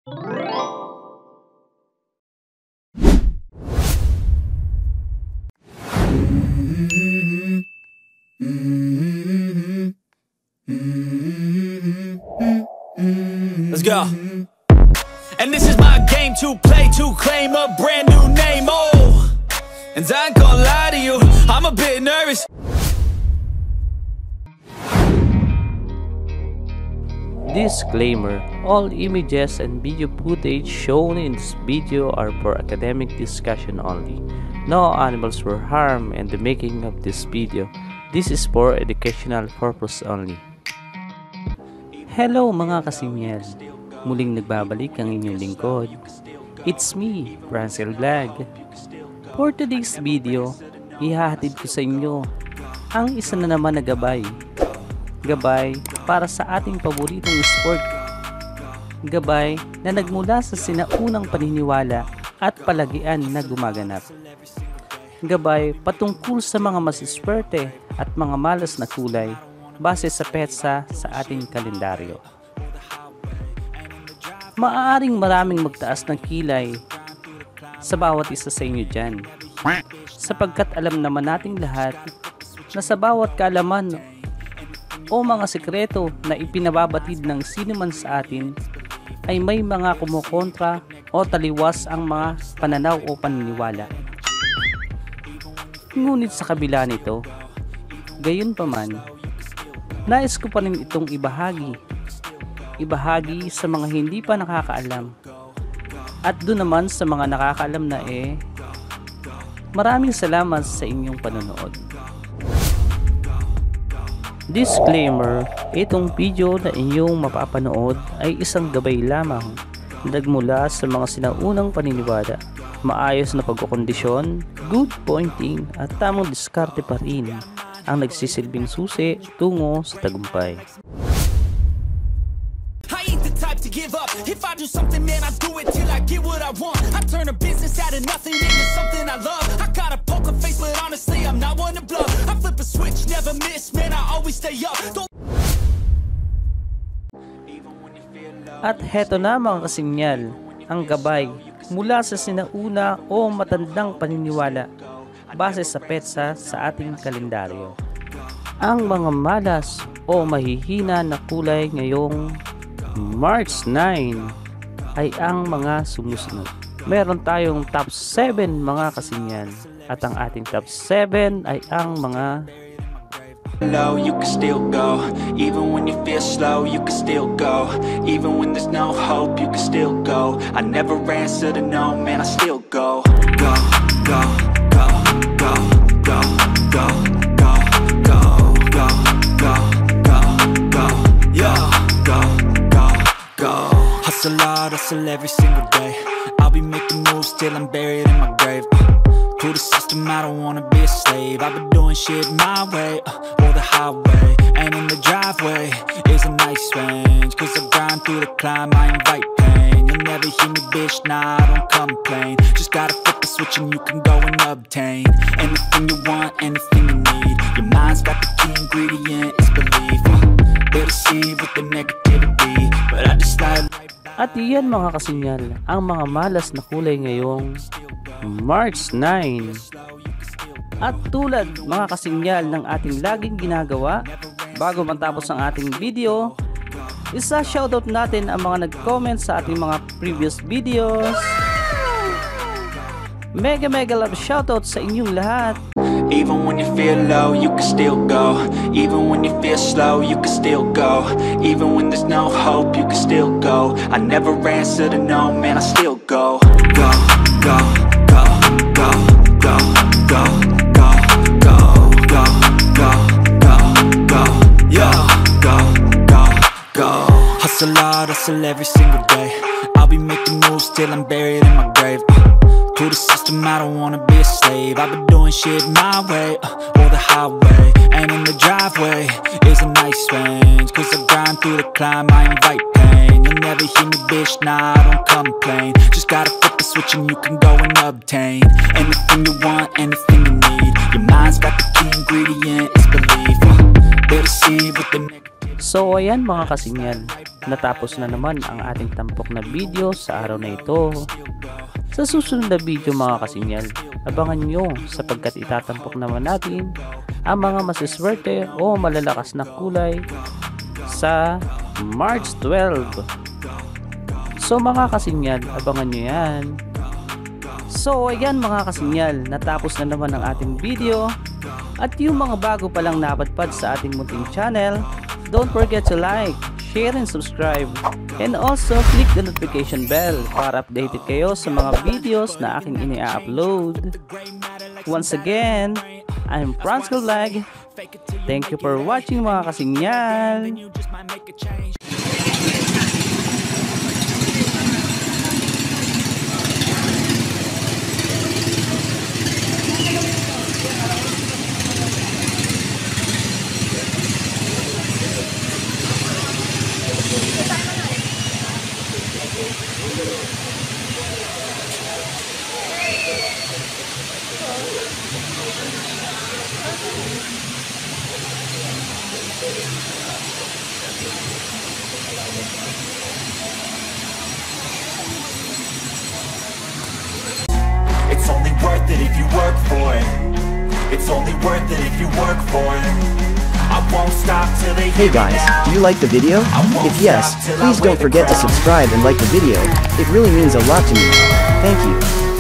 Let's go. And this is my game to play, to claim a brand new name. Oh, and I ain't gonna lie to you, I'm a bit nervous. Disclaimer: all images and video footage shown in this video are for academic discussion only. No animals were harmed in the making of this video. This is for educational purpose only. Hello mga kasimyal! Muling nagbabalik ang inyong lingkod. It's me, Francel Vlog. For today's video, ihahatid ko sa inyo ang isa na naman na gabay para sa ating paboritong sport. Gabay na nagmula sa sinaunang paniniwala at palagian na gumaganap. Gabay patungkol sa mga masiswerte at mga malas na kulay base sa petsa sa ating kalendaryo. Maaaring maraming magtaas ng kilay sa bawat isa sa inyo dyan, sapagkat alam naman nating lahat na sa bawat kaalaman o mga sekreto na ipinababatid ng sino man sa atin ay may mga kumukontra o taliwas ang mga pananaw o paniniwala. Ngunit sa kabila nito, gayon pa man, nais ko pa rin itong ibahagi sa mga hindi pa nakakaalam. At doon naman sa mga nakakaalam na maraming salamat sa inyong panonood. Disclaimer: itong video na inyong mapapanood ay isang gabay lamang nagmula sa mga sinaunang paniniwala. Maayos na pagkukondisyon, good pointing at tamang diskarte pa rin ang nagsisilbing susi tungo sa tagumpay. To give up. If I do something, man, I do it till I get what I want. I turn a business out of nothing into something I love. I got a poker face, but honestly, I'm not one to bluff. I flip a switch, never miss, man, I always stay up. At heto na mga kasimyal, ang gabay mula sa sinauna o matandang paniniwala base sa petsa sa ating kalendaryo. Ang mga malas o mahihina na kulay ngayong March 9 ay ang mga sumusunod. Meron tayong top 7 mga kasimyan, at ang ating top 7 ay ang mga low, you can still go. Even when you feel slow, you can still go. Even when there's no hope, you can still go. I never answer to no, man, I still go. Go, go, go, go, go, go, go, go, go, go, go, go, yeah, go. Hustle hard, hustle every single day. I'll be making moves till I'm buried in my grave. To the system, I don't wanna be a slave. I've been doing shit my way, or the highway. And in the driveway is a nice range, cause I grind through the climb, I invite pain. You'll never hear me, bitch, nah, I don't complain. Just gotta flip the switch and you can go and obtain anything you want, anything you need. Your mind's got the key ingredient, it's belief. They'll deceive with the negativity, but I just like. At iyan mga kasinyal, ang mga malas na kulay ngayong March 9. At tulad mga kasinyal ng ating laging ginagawa, bago matapos ang ating video, isa-shoutout natin ang mga nag-comment sa ating mga previous videos. Mega love shoutout sa inyong lahat. Even when you feel low, you can still go. Even when you feel slow, you can still go. Even when there's no hope, you can still go. I never answer to no, man, I still go. Go, go, go, go, go, go, go, go, go, go, go, go, yeah, go, go, go. Hustle hard, hustle every single day. I'll be making moves till I'm buried in my grave. To the system, I don't wanna be a slave. I've been doing shit my way, or the highway. And in the driveway is a nice range, cause I grind through the climb, I invite pain. You'll never hear me, bitch, nah, I don't complain. Just gotta flip the switch and you can go and obtain anything you want, anything you need. Your mind's got the key ingredient, it's belief. They'll deceive with the negative. So ayan mga kasinyal, natapos na naman ang ating tampok na video sa araw na ito. Sa susunod na video mga kasinyal, abangan nyo sapagkat itatampok naman natin ang mga masiswerte o malalakas na kulay sa March 12. So mga kasinyal, abangan nyo yan. So ayan mga kasinyal, natapos na naman ang ating video. At yung mga bago pa lang napadpad sa ating munting channel, don't forget to like, share and subscribe. And also click the notification bell para updated kayo sa mga videos na aking ini-upload. Once again, I'm Franz Vlog. Thank you for watching mga kasinyal. It's only worth it if you work for it. It's only worth it if you work for it. I won't stop till they Hey guys, do you like the video? If yes, please don't forget to subscribe and like the video. It really means a lot to me. Thank you.